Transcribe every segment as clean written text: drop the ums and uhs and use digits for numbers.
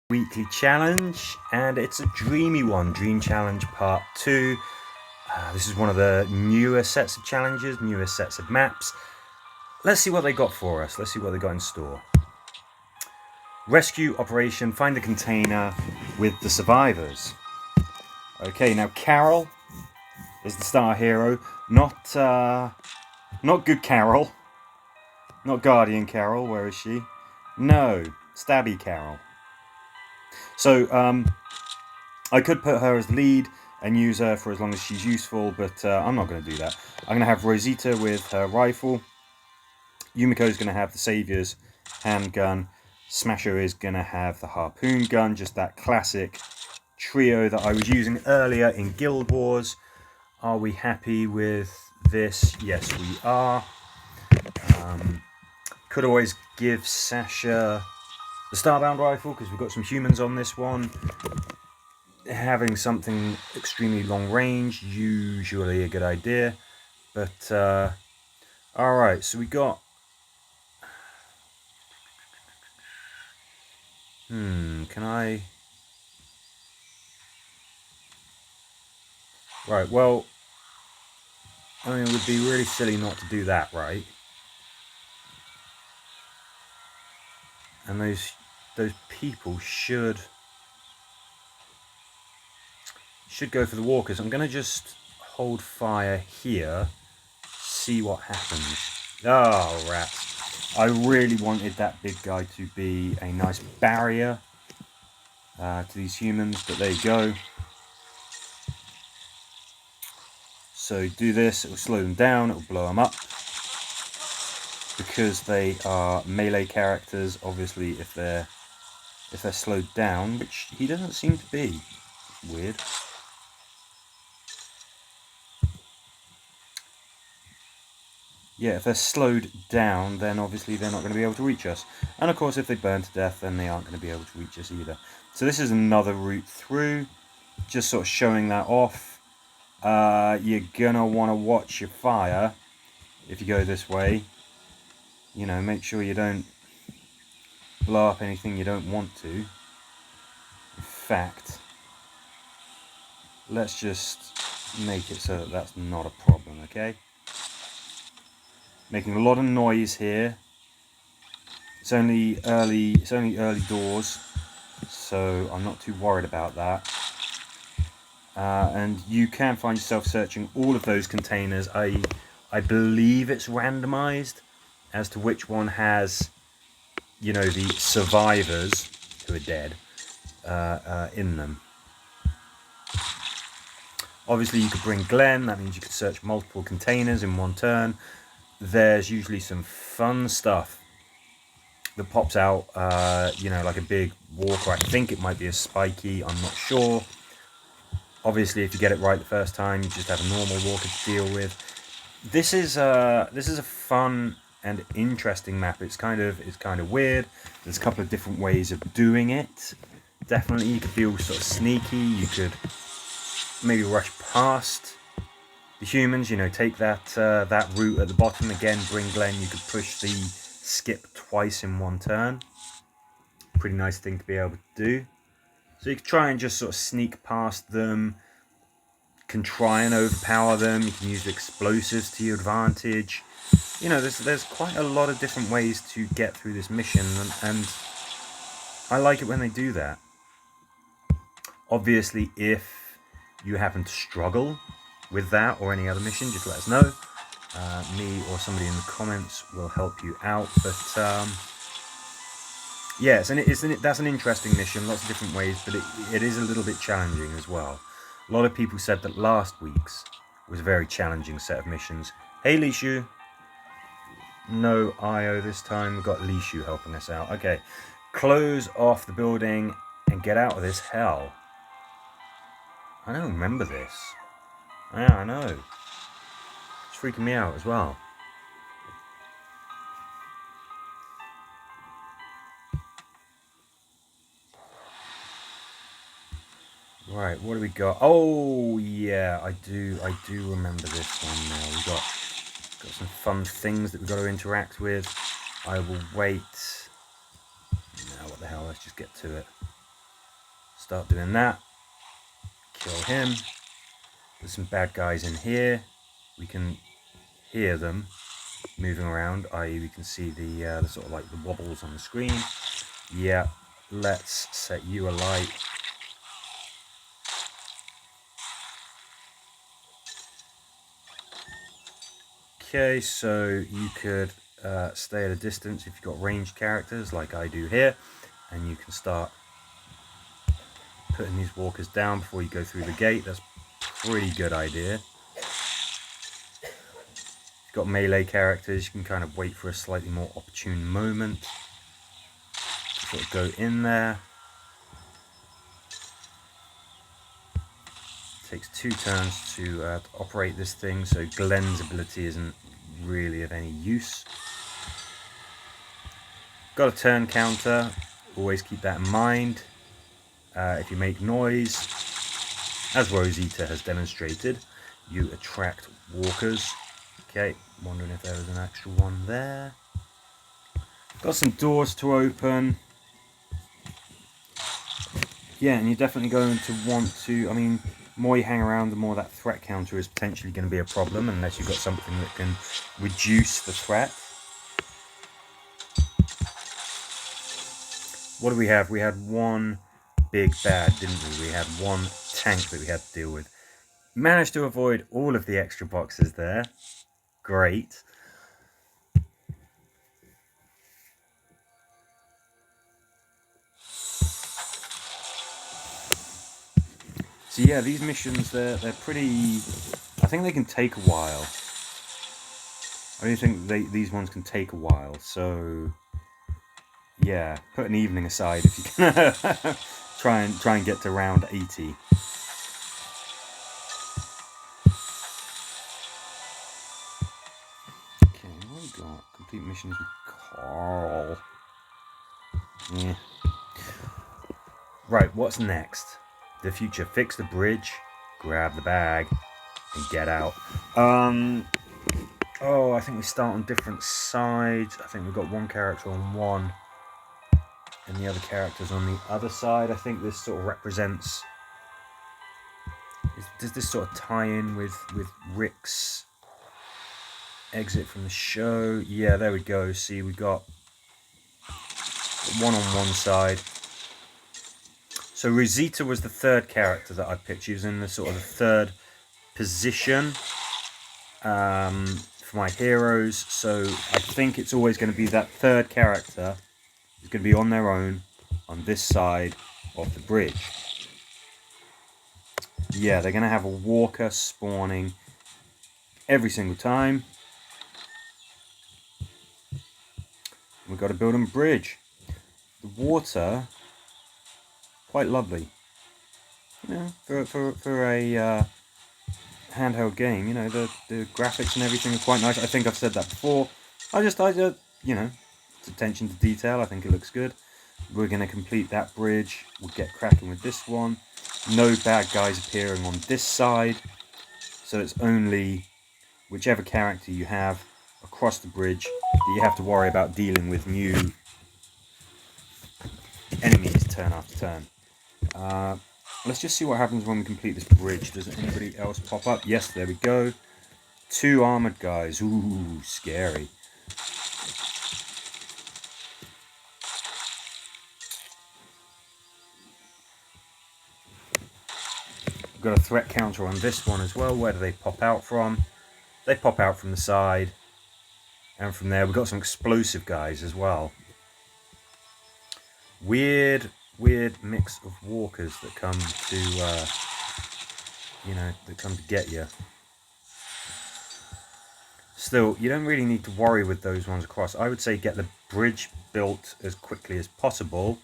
weekly challenge, and it's a dreamy one. Dream Challenge Part 2. This is one of the newer sets of challenges, newer sets of maps. Let's see what they got for us. Let's see what they got in store. Rescue operation, find the container with the survivors. Okay, now Carol is the star hero. Not good Carol. Not Guardian Carol, where is she? No, Stabby Carol. So, I could put her as the lead and use her for as long as she's useful, but I'm not going to do that. I'm going to have Rosita with her rifle. Yumiko's going to have the Saviour's handgun. Smasher is going to have the harpoon gun, just that classic trio that I was using earlier in Guild Wars. Are we happy with this? Yes, we are. Could always give Sasha the Starbound rifle because we've got some humans on this one. Having something extremely long range, usually a good idea. But, alright, so we got... can I... Right, well... I mean, it would be really silly not to do that, right? And those people should go for the walkers. I'm going to just hold fire here, see what happens. Oh, rats. I really wanted that big guy to be a nice barrier to these humans, but there you go. So do this, it will slow them down, it will blow them up. Because they are melee characters, obviously if they're slowed down, which he doesn't seem to be. Weird. Yeah, if they're slowed down, then obviously they're not going to be able to reach us. And of course, if they burn to death, then they aren't going to be able to reach us either. So this is another route through, just sort of showing that off. You're going to want to watch your fire if you go this way. You know, make sure you don't blow up anything you don't want to. In fact, let's just make it so that that's not a problem, okay? Making a lot of noise here. It's only early doors, so I'm not too worried about that. And you can find yourself searching all of those containers. I believe it's randomized as to which one has, you know, the survivors who are dead in them. Obviously, you could bring Glenn. That means you could search multiple containers in one turn. There's usually some fun stuff that pops out, you know, like a big walker. I think it might be a spiky, I'm not sure. Obviously, if you get it right the first time, you just have a normal walker to deal with. This is a fun and interesting map. It's kind of weird. There's a couple of different ways of doing it. Definitely, you could be all sort of sneaky. You could maybe rush past the humans, you know, take that route at the bottom. Again, bring Glenn. You could push the skip twice in one turn. Pretty nice thing to be able to do. So you can try and just sort of sneak past them. Can try and overpower them. You can use explosives to your advantage. You know, there's quite a lot of different ways to get through this mission, and I like it when they do that. Obviously, if you happen to struggle with that or any other mission, just let us know. Me or somebody in the comments will help you out. But yeah, that's an interesting mission, lots of different ways, but it is a little bit challenging as well. A lot of people said that last week's was a very challenging set of missions. Hey, Lishu. No IO this time. We've got Lishu helping us out. Okay, close off the building and get out of this hell. I don't remember this. Yeah, I know. It's freaking me out as well. Right, what do we got? Oh yeah, I do remember this one now. We've got some fun things that we've got to interact with. I will wait. Now what the hell, let's just get to it. Start doing that. Kill him. There's some bad guys in here. We can hear them moving around, i.e. we can see the sort of like the wobbles on the screen. Yeah, let's set you alight. Okay, so you could stay at a distance if you've got ranged characters like I do here, and you can start putting these walkers down before you go through the gate. That's a pretty good idea. If you've got melee characters, you can kind of wait for a slightly more opportune moment to sort of go in there. It takes 2 turns to operate this thing, so Glenn's ability isn't really of any use. Got a turn counter, always keep that in mind. If you make noise, as Rosita has demonstrated, you attract walkers. Okay, wondering if there was an actual one there. Got some doors to open. Yeah, and you're definitely going to want to, I mean, the more you hang around, the more that threat counter is potentially going to be a problem, unless you've got something that can reduce the threat. What do we have? We had one big bad, didn't we? We had one tank that we had to deal with. Managed to avoid all of the extra boxes there. Great. So yeah, these missions, they're pretty... I think they can take a while. I don't think these ones can take a while, so... Yeah, put an evening aside if you can try and get to round 80. Okay, what have we got? Complete missions with Carl. Yeah. Right, what's next? The future. Fix the bridge, grab the bag, and get out. Oh, I think we start on different sides. I think we've got one character on one, and the other character's on the other side. I think this sort of represents... Does this sort of tie in with Rick's exit from the show? Yeah, there we go. See, we got one on one side. So Rosita was the third character that I picked. She was in the sort of the third position for my heroes. So I think it's always going to be that third character is going to be on their own on this side of the bridge. Yeah, they're going to have a walker spawning every single time. We've got to build a bridge. The water, quite lovely. You know, for a handheld game, you know, the graphics and everything are quite nice. I think I've said that before. I just you know, it's attention to detail. I think it looks good. We're going to complete that bridge. We'll get cracking with this one. No bad guys appearing on this side. So it's only whichever character you have across the bridge that you have to worry about dealing with new enemies turn after turn. Let's just see what happens when we complete this bridge. Does anybody else pop up? Yes, there we go. 2 armored guys. Ooh, scary. We've got a threat counter on this one as well. Where do they pop out from? They pop out from the side. And from there, we've got some explosive guys as well. Weird mix of walkers that come to, you know, that come to get you. Still, you don't really need to worry with those ones across. I would say get the bridge built as quickly as possible.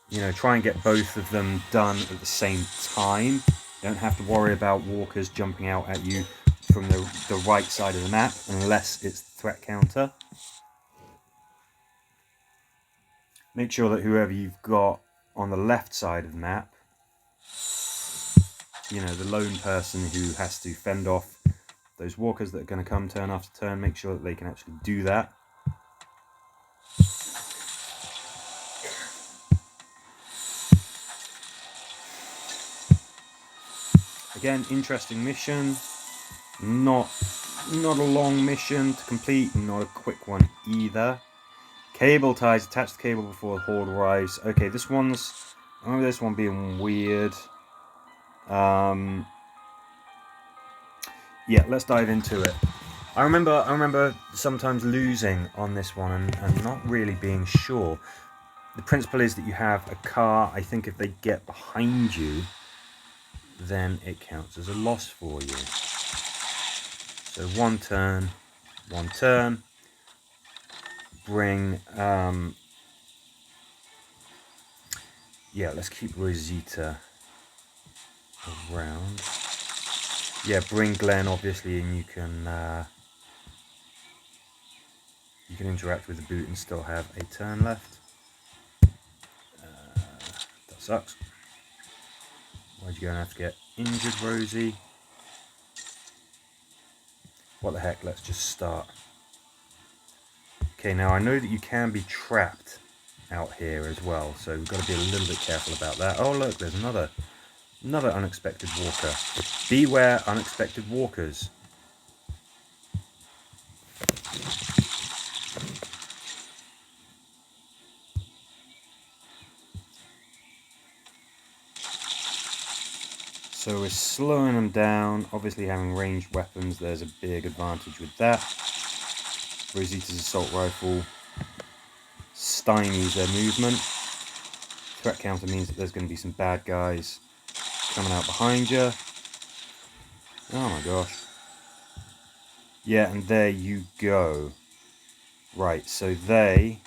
You know, try and get both of them done at the same time. You don't have to worry about walkers jumping out at you from the right side of the map, unless it's the threat counter. Make sure that whoever you've got on the left side of the map, you know, the lone person who has to fend off those walkers that are going to come turn after turn, make sure that they can actually do that. Again, interesting mission. Not a long mission to complete, not a quick one either. Cable ties, attach the cable before the horde arrives. Okay, this one's, I remember this one being weird. Yeah, let's dive into it. I remember sometimes losing on this one and not really being sure. The principle is that you have a car. I think if they get behind you, then it counts as a loss for you. So one turn, bring, yeah, let's keep Rosita around. Yeah, bring Glenn, obviously, and you can interact with the boot and still have a turn left. That sucks. Why'd you go and have to get injured, Rosie? What the heck, let's just start. Okay, now I know that you can be trapped out here as well, so we've got to be a little bit careful about that. Oh look, there's another unexpected walker. Beware unexpected walkers. So we're slowing them down. Obviously having ranged weapons, there's a big advantage with that. Rosita's assault rifle stymies their movement. Threat counter means that there's going to be some bad guys coming out behind you. Oh my gosh. Yeah, and there you go. Right, so they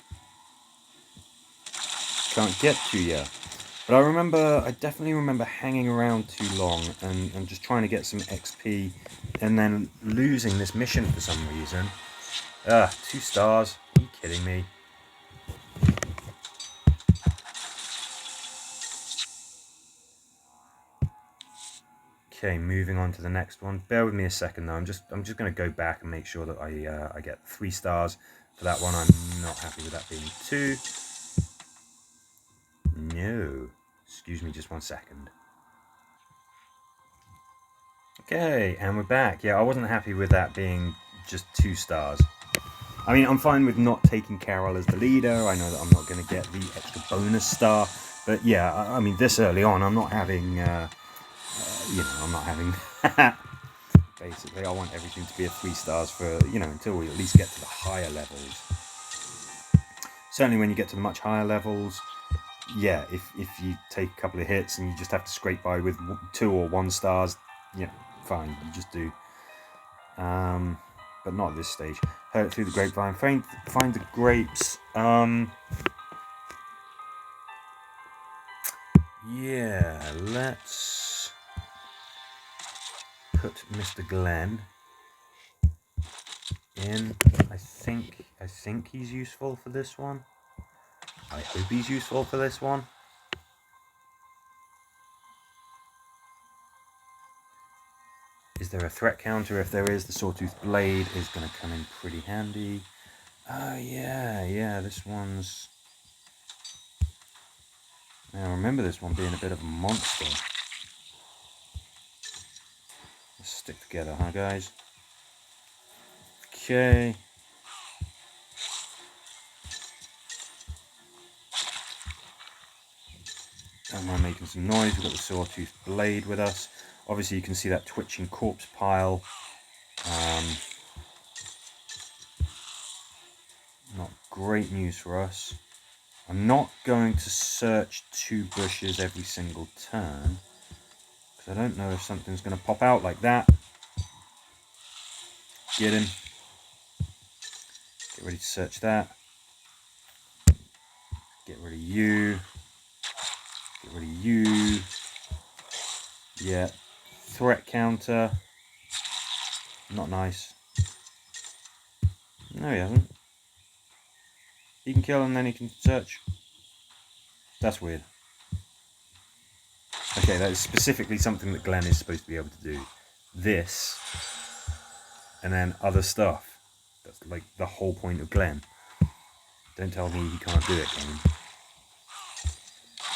can't get to you. But I definitely remember hanging around too long and just trying to get some XP and then losing this mission for some reason. 2 stars. Are you kidding me? Okay, moving on to the next one. Bear with me a second though. I'm just going to go back and make sure that I get 3 stars for that one. I'm not happy with that being 2. No. Excuse me just one second. Okay, and we're back. Yeah, I wasn't happy with that being just 2 stars. I mean, I'm fine with not taking Carol as the leader. I know that I'm not going to get the extra bonus star. But yeah, I mean, this early on, I'm not having, I'm not having basically, I want everything to be a 3 stars for, until we at least get to the higher levels. Certainly when you get to the much higher levels, yeah, if you take a couple of hits and you just have to scrape by with 2 or 1 stars, fine, you just do. But not at this stage. Heard it through the grapevine. Find the grapes. Yeah, let's put Mr. Glenn in. I think he's useful for this one. I hope he's useful for this one. Is there a threat counter? If there is, the sawtooth blade is going to come in pretty handy. Oh yeah, this one's... Now I remember this one being a bit of a monster. Let's stick together, huh guys? Okay. Don't mind making some noise. We've got the sawtooth blade with us. Obviously you can see that twitching corpse pile. Not great news for us. I'm not going to search 2 bushes every single turn, because I don't know if something's going to pop out like that. Get him. Get ready to search that. Get rid of you. Get rid of you. Yeah. Threat counter. Not nice. No, he hasn't. He can kill and then he can search. That's weird. Okay, that is specifically something that Glenn is supposed to be able to do. This, and then other stuff. That's like the whole point of Glenn. Don't tell me he can't do it, Glenn.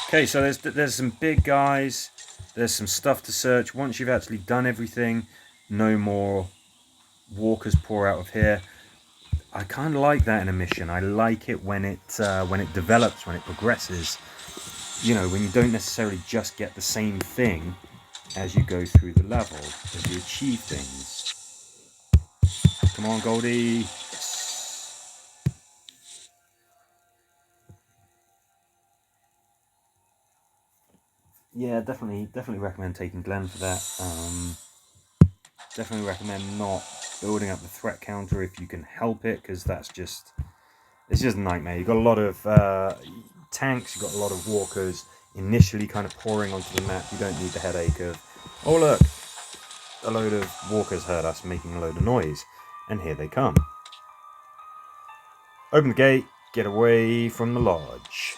Okay, so there's some big guys. There's some stuff to search. Once you've actually done everything, no more walkers pour out of here. I kind of like that in a mission. I like it when it develops, when it progresses. You know, when you don't necessarily just get the same thing as you go through the level, as you achieve things. Come on, Goldie. Yes. Yeah, definitely recommend taking Glenn for that. Definitely recommend not building up the threat counter if you can help it, because it's just a nightmare. You've got a lot of tanks, you've got a lot of walkers initially kind of pouring onto the map. You don't need the headache of, oh look, a load of walkers heard us making a load of noise, and here they come. Open the gate, get away from the lodge,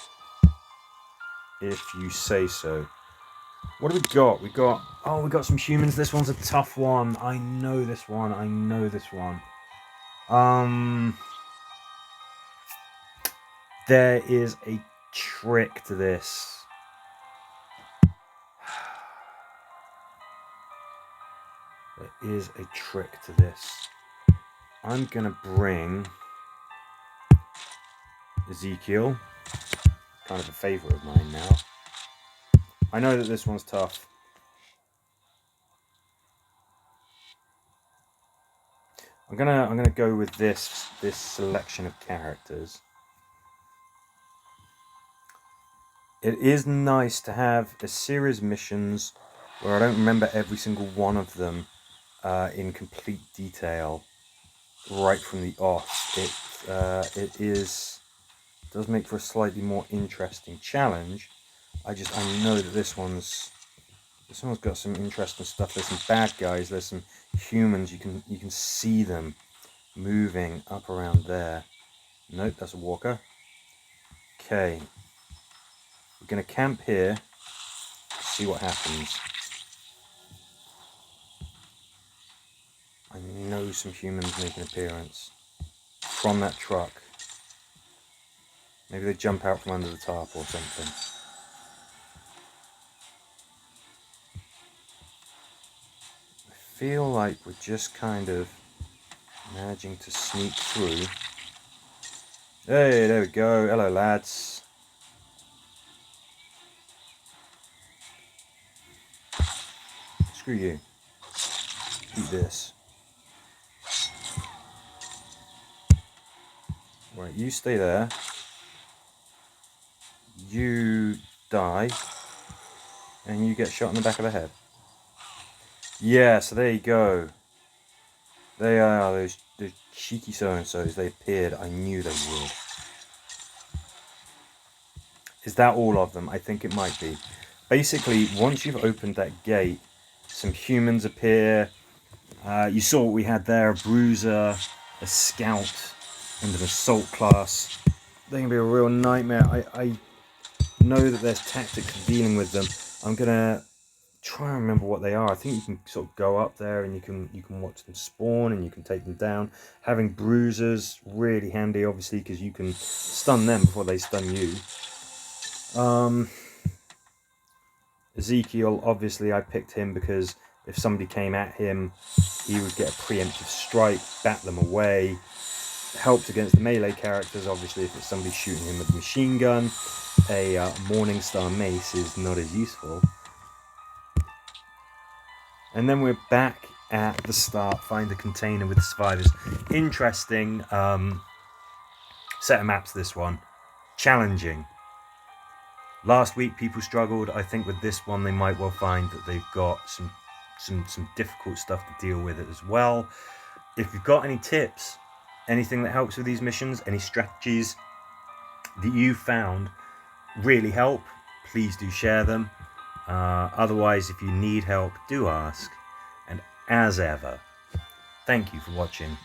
if you say so. What do we got? We got some humans. This one's a tough one. I know this one. There is a trick to this. There is a trick to this. I'm gonna bring Ezekiel, kind of a favourite of mine now. I know that this one's tough. I'm gonna go with this selection of characters. It is nice to have a series of missions where I don't remember every single one of them in complete detail right from the off. It does make for a slightly more interesting challenge. I know that this one's got some interesting stuff. There's some bad guys. There's some humans. You can see them moving up around there. Nope, that's a walker. Okay, we're gonna camp here. See what happens. I know some humans make an appearance from that truck. Maybe they jump out from under the tarp or something. I feel like we're just kind of managing to sneak through. Hey, there we go. Hello, lads. Screw you. Eat this. Right, you stay there. You die. And you get shot in the back of the head. Yeah, so there you go. They are those cheeky so-and-sos. They appeared. I knew they would. Is that all of them? I think it might be. Basically, once you've opened that gate, some humans appear. You saw what we had there, a bruiser, a scout, and an assault class. They're going to be a real nightmare. I know that there's tactics for dealing with them. I'm going to try and remember what they are. I think you can sort of go up there and you can watch them spawn and you can take them down. Having bruisers, really handy, obviously, because you can stun them before they stun you. Ezekiel, obviously I picked him because if somebody came at him, he would get a preemptive strike, bat them away. Helped against the melee characters, obviously, if it's somebody shooting him with a machine gun. A Morningstar mace is not as useful. And then we're back at the start, find a container with the survivors. Interesting set of maps, this one. Challenging. Last week people struggled. I think with this one they might well find that they've got some difficult stuff to deal with it as well. If you've got any tips, anything that helps with these missions, any strategies that you found really help, please do share them. Otherwise, if you need help, do ask. And as ever, thank you for watching.